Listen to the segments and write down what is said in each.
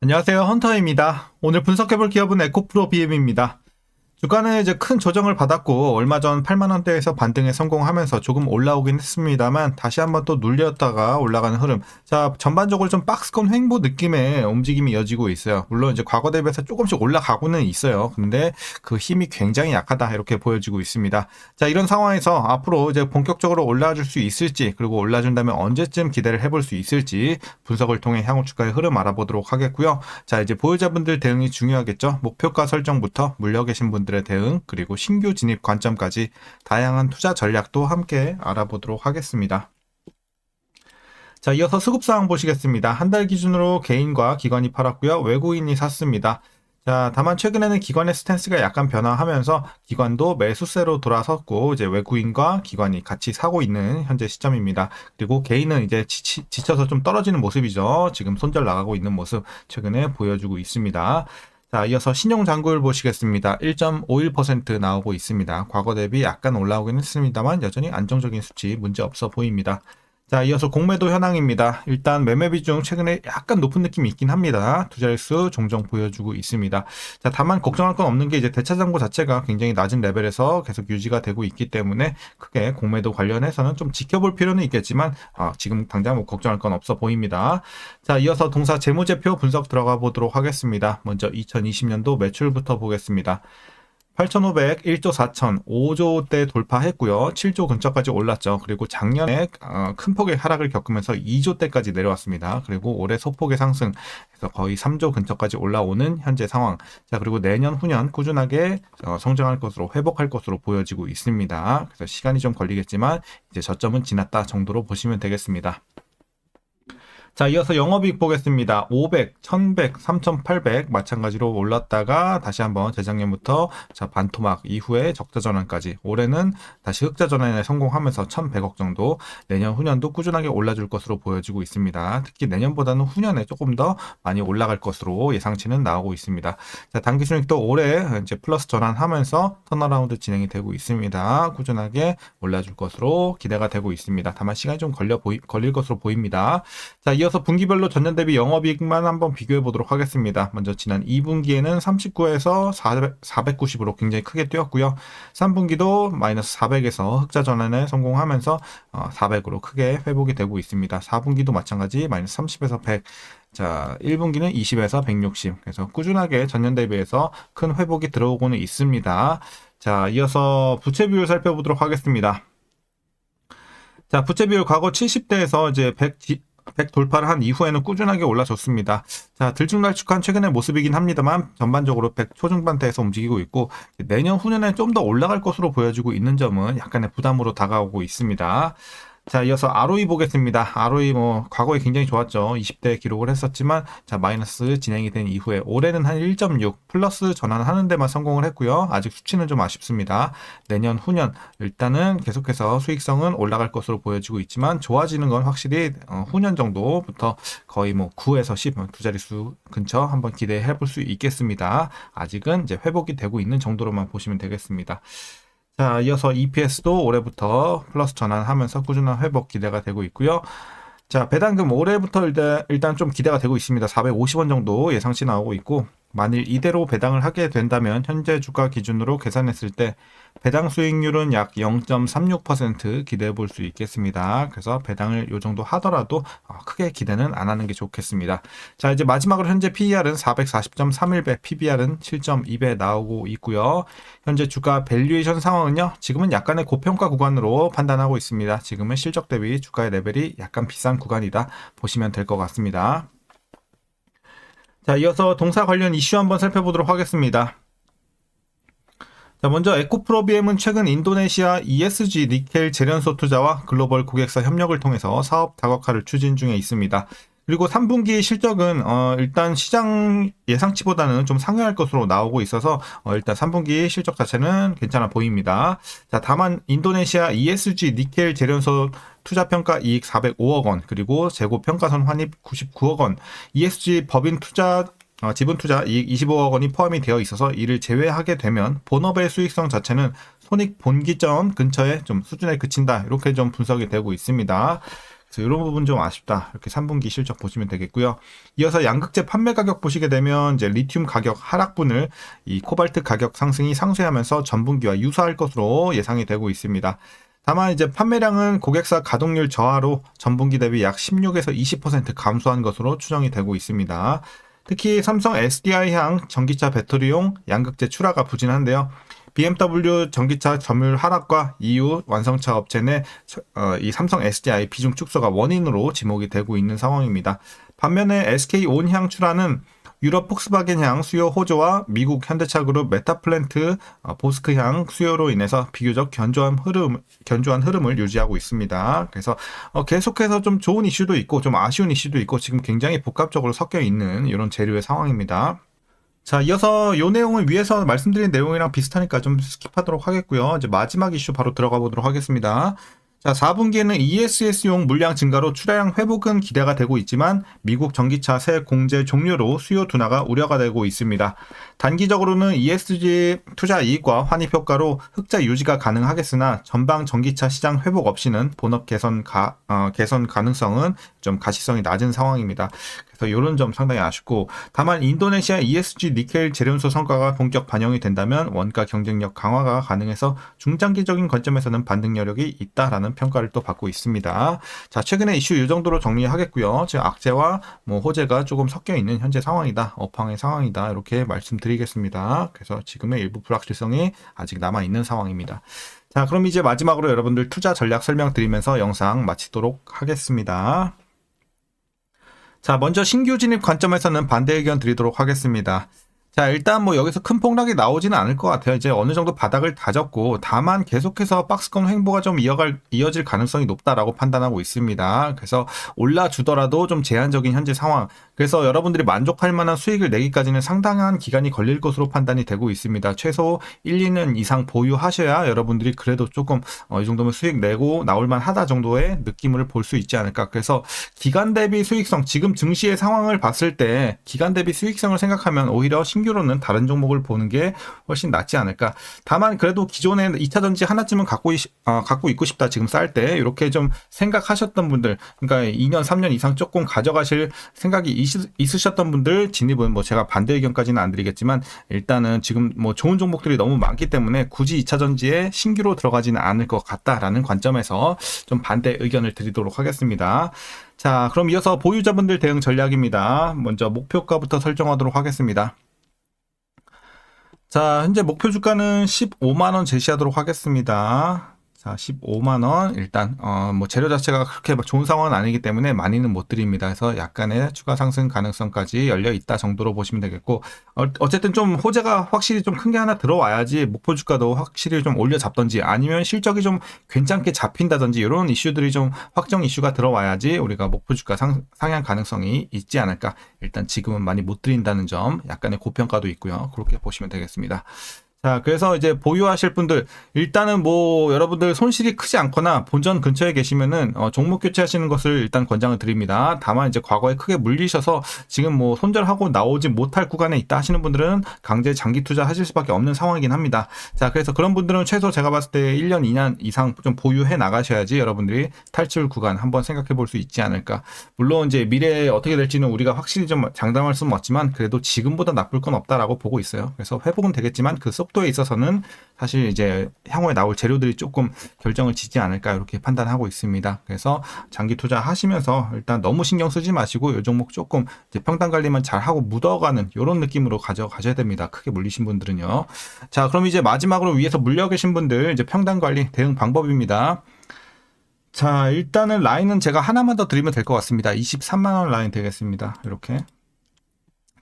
안녕하세요. 헌터입니다. 오늘 분석해볼 기업은 에코프로 BM입니다. 주가는 이제 큰 조정을 받았고 얼마 전 8만 원대에서 반등에 성공하면서 조금 올라오긴 했습니다만 다시 한번 또 눌렸다가 올라가는 흐름. 자, 전반적으로 좀 박스권 횡보 느낌의 움직임이 이어지고 있어요. 물론 이제 과거 대비해서 조금씩 올라가고는 있어요. 근데 그 힘이 굉장히 약하다 이렇게 보여지고 있습니다. 자, 이런 상황에서 앞으로 이제 본격적으로 올라줄 수 있을지, 그리고 올라준다면 언제쯤 기대를 해볼 수 있을지 분석을 통해 향후 주가의 흐름 알아보도록 하겠고요. 자, 이제 보유자분들 대응이 중요하겠죠. 목표가 설정부터 물려 계신 분들의 대응, 그리고 신규 진입 관점까지 다양한 투자 전략도 함께 알아보도록 하겠습니다. 자, 이어서 수급상황 보시겠습니다. 한 달 기준으로 개인과 기관이 팔았고요. 외국인이 샀습니다. 자, 다만 최근에는 기관의 스탠스가 약간 변화하면서 기관도 매수세로 돌아섰고 이제 외국인과 기관이 같이 사고 있는 현재 시점입니다. 그리고 개인은 이제 지쳐서 좀 떨어지는 모습이죠. 지금 손절 나가고 있는 모습 최근에 보여주고 있습니다. 자, 이어서 신용잔고율 보시겠습니다. 1.51% 나오고 있습니다. 과거 대비 약간 올라오긴 했습니다만 여전히 안정적인 수치 문제 없어 보입니다. 자, 이어서 공매도 현황입니다. 일단 매매 비중 최근에 약간 높은 느낌이 있긴 합니다. 두 자릿수 종종 보여주고 있습니다. 자, 다만 걱정할 건 없는 게 이제 대차잔고 자체가 굉장히 낮은 레벨에서 계속 유지가 되고 있기 때문에 크게 공매도 관련해서는 좀 지켜볼 필요는 있겠지만 지금 당장 뭐 걱정할 건 없어 보입니다. 자, 이어서 동사 재무제표 분석 들어가 보도록 하겠습니다. 먼저 2020년도 매출부터 보겠습니다. 8,500, 1조 4천, 5조대 돌파했고요. 7조 근처까지 올랐죠. 그리고 작년에 큰 폭의 하락을 겪으면서 2조대까지 내려왔습니다. 그리고 올해 소폭의 상승해서 거의 3조 근처까지 올라오는 현재 상황. 자, 그리고 내년 후년 꾸준하게 성장할 것으로 회복할 것으로 보여지고 있습니다. 그래서 시간이 좀 걸리겠지만 이제 저점은 지났다 정도로 보시면 되겠습니다. 자, 이어서 영업이익 보겠습니다. 500, 1100, 3800 마찬가지로 올랐다가 다시 한번 재작년부터 자, 반토막 이후에 적자 전환까지, 올해는 다시 흑자 전환에 성공하면서 1100억 정도, 내년 후년도 꾸준하게 올라줄 것으로 보여지고 있습니다. 특히 내년보다는 후년에 조금 더 많이 올라갈 것으로 예상치는 나오고 있습니다. 자, 당기 순이익도 올해 이제 플러스 전환하면서 턴어라운드 진행이 되고 있습니다. 꾸준하게 올라줄 것으로 기대가 되고 있습니다. 다만 시간이 좀 걸릴 것으로 보입니다. 자, 이어서 분기별로 전년 대비 영업이익만 한번 비교해 보도록 하겠습니다. 먼저 지난 2분기에는 39에서 490으로 굉장히 크게 뛰었고요. 3분기도 마이너스 400에서 흑자 전환에 성공하면서 400으로 크게 회복이 되고 있습니다. 4분기도 마찬가지 마이너스 30에서 100. 자, 1분기는 20에서 160. 그래서 꾸준하게 전년 대비해서 큰 회복이 들어오고는 있습니다. 자, 이어서 부채 비율 살펴보도록 하겠습니다. 자, 부채 비율 과거 70대에서 이제 100 돌파를 한 이후에는 꾸준하게 올라줬습니다. 자, 들쭉날쭉한 최근의 모습이긴 합니다만 전반적으로 100 초중반대에서 움직이고 있고 내년 후년에 좀 더 올라갈 것으로 보여지고 있는 점은 약간의 부담으로 다가오고 있습니다. 자, 이어서 ROE 보겠습니다. ROE 뭐 과거에 굉장히 좋았죠. 20대 기록을 했었지만 자, 마이너스 진행이 된 이후에 올해는 한 1.6 플러스 전환하는 데만 성공을 했고요. 아직 수치는 좀 아쉽습니다. 내년 후년 일단은 계속해서 수익성은 올라갈 것으로 보여지고 있지만 좋아지는 건 확실히 후년 정도부터 거의 뭐 9에서 10 두 자릿수 근처 한번 기대해 볼 수 있겠습니다. 아직은 이제 회복이 되고 있는 정도로만 보시면 되겠습니다. 자, 이어서 EPS도 올해부터 플러스 전환하면서 꾸준한 회복 기대가 되고 있고요. 자, 배당금 올해부터 일단 좀 기대가 되고 있습니다. 450원 정도 예상치 나오고 있고, 만일 이대로 배당을 하게 된다면 현재 주가 기준으로 계산했을 때 배당 수익률은 약 0.36% 기대해 볼 수 있겠습니다. 그래서 배당을 요 정도 하더라도 크게 기대는 안 하는 게 좋겠습니다. 자, 이제 마지막으로 현재 PER은 440.31배, PBR은 7.2배 나오고 있고요. 현재 주가 밸류에이션 상황은요, 지금은 약간의 고평가 구간으로 판단하고 있습니다. 지금은 실적 대비 주가의 레벨이 약간 비싼 구간이다 보시면 될 것 같습니다. 자, 이어서 동사 관련 이슈 한번 살펴보도록 하겠습니다. 자, 먼저 에코프로비엠은 최근 인도네시아 ESG 니켈 재련소 투자와 글로벌 고객사 협력을 통해서 사업 다각화를 추진 중에 있습니다. 그리고 3분기 실적은 일단 시장 예상치보다는 좀 상회할 것으로 나오고 있어서 일단 3분기 실적 자체는 괜찮아 보입니다. 자, 다만 인도네시아 ESG 니켈 재련소 투자평가 이익 405억 원, 그리고 재고 평가선 환입 99억 원, ESG 법인 투자 지분 투자 이익 25억 원이 포함이 되어 있어서 이를 제외하게 되면 본업의 수익성 자체는 손익 본기점 근처에 좀 수준에 그친다, 이렇게 좀 분석이 되고 있습니다. 그래서 이런 부분 좀 아쉽다. 이렇게 3분기 실적 보시면 되겠고요. 이어서 양극재 판매 가격 보시게 되면 이제 리튬 가격 하락분을 이 코발트 가격 상승이 상쇄하면서 전분기와 유사할 것으로 예상이 되고 있습니다. 다만 이제 판매량은 고객사 가동률 저하로 전분기 대비 약 16에서 20% 감소한 것으로 추정이 되고 있습니다. 특히 삼성 SDI향 전기차 배터리용 양극재 출하가 부진한데요. BMW 전기차 점유율 하락과 EU 완성차 업체 내 이 삼성 SDI 비중 축소가 원인으로 지목이 되고 있는 상황입니다. 반면에 SK 온향 출하는 유럽 폭스바겐향 수요 호조와 미국 현대차 그룹 메타플랜트 보스크향 수요로 인해서 비교적 견조한 흐름을 유지하고 있습니다. 그래서 계속해서 좀 좋은 이슈도 있고 좀 아쉬운 이슈도 있고 지금 굉장히 복합적으로 섞여 있는 이런 재료의 상황입니다. 자, 이어서 이 내용은 위에서 말씀드린 내용이랑 비슷하니까 좀 스킵하도록 하겠고요. 이제 마지막 이슈 바로 들어가 보도록 하겠습니다. 자, 4분기에는 ESS용 물량 증가로 출하량 회복은 기대가 되고 있지만 미국 전기차 새 공제 종료로 수요 둔화가 우려가 되고 있습니다. 단기적으로는 ESG 투자 이익과 환입 효과로 흑자 유지가 가능하겠으나 전방 전기차 시장 회복 없이는 본업 개선 가능성은 좀 가시성이 낮은 상황입니다. 그래서 이런 점 상당히 아쉽고, 다만 인도네시아 ESG 니켈 재련소 성과가 본격 반영이 된다면 원가 경쟁력 강화가 가능해서 중장기적인 관점에서는 반등 여력이 있다라는 평가를 또 받고 있습니다. 자, 최근에 이슈 이 정도로 정리하겠고요. 지금 악재와 호재가 조금 섞여 있는 현재 상황이다, 업황의 상황이다, 이렇게 말씀드리겠습니다. 그래서 지금의 일부 불확실성이 아직 남아 있는 상황입니다. 자, 그럼 이제 마지막으로 여러분들 투자 전략 설명드리면서 영상 마치도록 하겠습니다. 자, 먼저 신규 진입 관점에서는 반대 의견 드리도록 하겠습니다. 자, 일단 여기서 큰 폭락이 나오지는 않을 것 같아요. 이제 어느 정도 바닥을 다졌고, 다만 계속해서 박스권 횡보가 좀 이어질 가능성이 높다라고 판단하고 있습니다. 그래서 올라주더라도 좀 제한적인 현재 상황. 그래서 여러분들이 만족할 만한 수익을 내기까지는 상당한 기간이 걸릴 것으로 판단이 되고 있습니다. 최소 1, 2년 이상 보유하셔야 여러분들이 그래도 조금 이 정도면 수익 내고 나올만 하다 정도의 느낌을 볼 수 있지 않을까. 그래서 기간 대비 수익성, 지금 증시의 상황을 봤을 때 기간 대비 수익성을 생각하면 오히려 신규로는 다른 종목을 보는 게 훨씬 낫지 않을까. 다만 그래도 기존에 2차전지 하나쯤은 갖고 있고 싶다, 지금 쌀 때 이렇게 좀 생각하셨던 분들, 그러니까 2년 3년 이상 조금 가져가실 생각이 있으셨던 분들 진입은 제가 반대 의견까지는 안 드리겠지만, 일단은 지금 좋은 종목들이 너무 많기 때문에 굳이 2차전지에 신규로 들어가지는 않을 것 같다라는 관점에서 좀 반대 의견을 드리도록 하겠습니다. 자, 그럼 이어서 보유자분들 대응 전략입니다. 먼저 목표가부터 설정하도록 하겠습니다. 자, 현재 목표 주가는 15만원 제시하도록 하겠습니다. 자, 15만원. 일단 재료 자체가 그렇게 좋은 상황은 아니기 때문에 많이는 못 드립니다. 그래서 약간의 추가 상승 가능성까지 열려 있다 정도로 보시면 되겠고, 어쨌든 좀 호재가 확실히 좀 큰 게 하나 들어와야지 목표 주가도 확실히 좀 올려 잡던지, 아니면 실적이 좀 괜찮게 잡힌다든지, 이런 이슈들이 좀 확정 이슈가 들어와야지 우리가 목표 주가 상향 가능성이 있지 않을까. 일단 지금은 많이 못 드린다는 점, 약간의 고평가도 있고요. 그렇게 보시면 되겠습니다. 자, 그래서 이제 보유하실 분들, 일단은 여러분들 손실이 크지 않거나 본전 근처에 계시면은 종목 교체하시는 것을 일단 권장을 드립니다. 다만 이제 과거에 크게 물리셔서 지금 손절하고 나오지 못할 구간에 있다 하시는 분들은 강제 장기 투자하실 수밖에 없는 상황이긴 합니다. 자, 그래서 그런 분들은 최소 제가 봤을 때 1년, 2년 이상 좀 보유해 나가셔야지 여러분들이 탈출 구간 한번 생각해 볼 수 있지 않을까. 물론 이제 미래에 어떻게 될지는 우리가 확실히 좀 장담할 수는 없지만, 그래도 지금보다 나쁠 건 없다라고 보고 있어요. 그래서 회복은 되겠지만 그 속도에 있어서는 사실 이제 향후에 나올 재료들이 조금 결정을 지지 않을까, 이렇게 판단하고 있습니다. 그래서 장기 투자 하시면서 일단 너무 신경 쓰지 마시고 이 종목 조금 이제 평단 관리만 잘 하고 묻어가는 이런 느낌으로 가져가셔야 됩니다. 크게 물리신 분들은요. 자, 그럼 이제 마지막으로 위에서 물려 계신 분들 이제 평단 관리 대응 방법입니다. 자, 일단은 라인은 제가 하나만 더 드리면 될 것 같습니다. 23만원 라인 되겠습니다. 이렇게.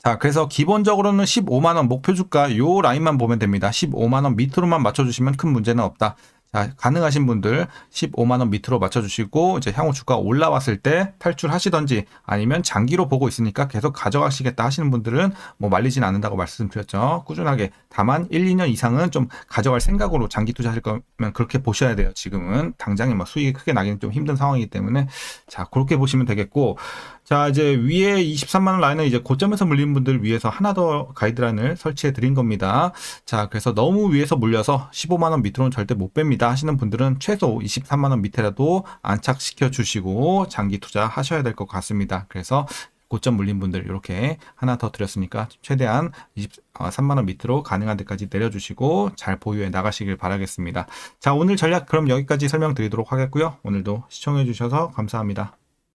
자, 그래서 기본적으로는 15만원 목표 주가 요 라인만 보면 됩니다. 15만원 밑으로만 맞춰주시면 큰 문제는 없다. 자, 가능하신 분들 15만원 밑으로 맞춰주시고, 이제 향후 주가 올라왔을 때 탈출하시던지, 아니면 장기로 보고 있으니까 계속 가져가시겠다 하시는 분들은 말리진 않는다고 말씀드렸죠. 꾸준하게. 다만 1, 2년 이상은 좀 가져갈 생각으로 장기 투자하실 거면 그렇게 보셔야 돼요. 지금은 당장에 수익이 크게 나기는 좀 힘든 상황이기 때문에. 자, 그렇게 보시면 되겠고, 자, 이제 위에 23만 원 라인은 이제 고점에서 물린 분들 위해서 하나 더 가이드라인을 설치해 드린 겁니다. 자, 그래서 너무 위에서 물려서 15만 원 밑으로는 절대 못 뺍니다 하시는 분들은 최소 23만 원 밑에라도 안착시켜 주시고 장기 투자 하셔야 될 것 같습니다. 그래서 고점 물린 분들 이렇게 하나 더 드렸으니까 최대한 23만 원 밑으로 가능한 데까지 내려주시고 잘 보유해 나가시길 바라겠습니다. 자, 오늘 전략 그럼 여기까지 설명드리도록 하겠고요. 오늘도 시청해 주셔서 감사합니다.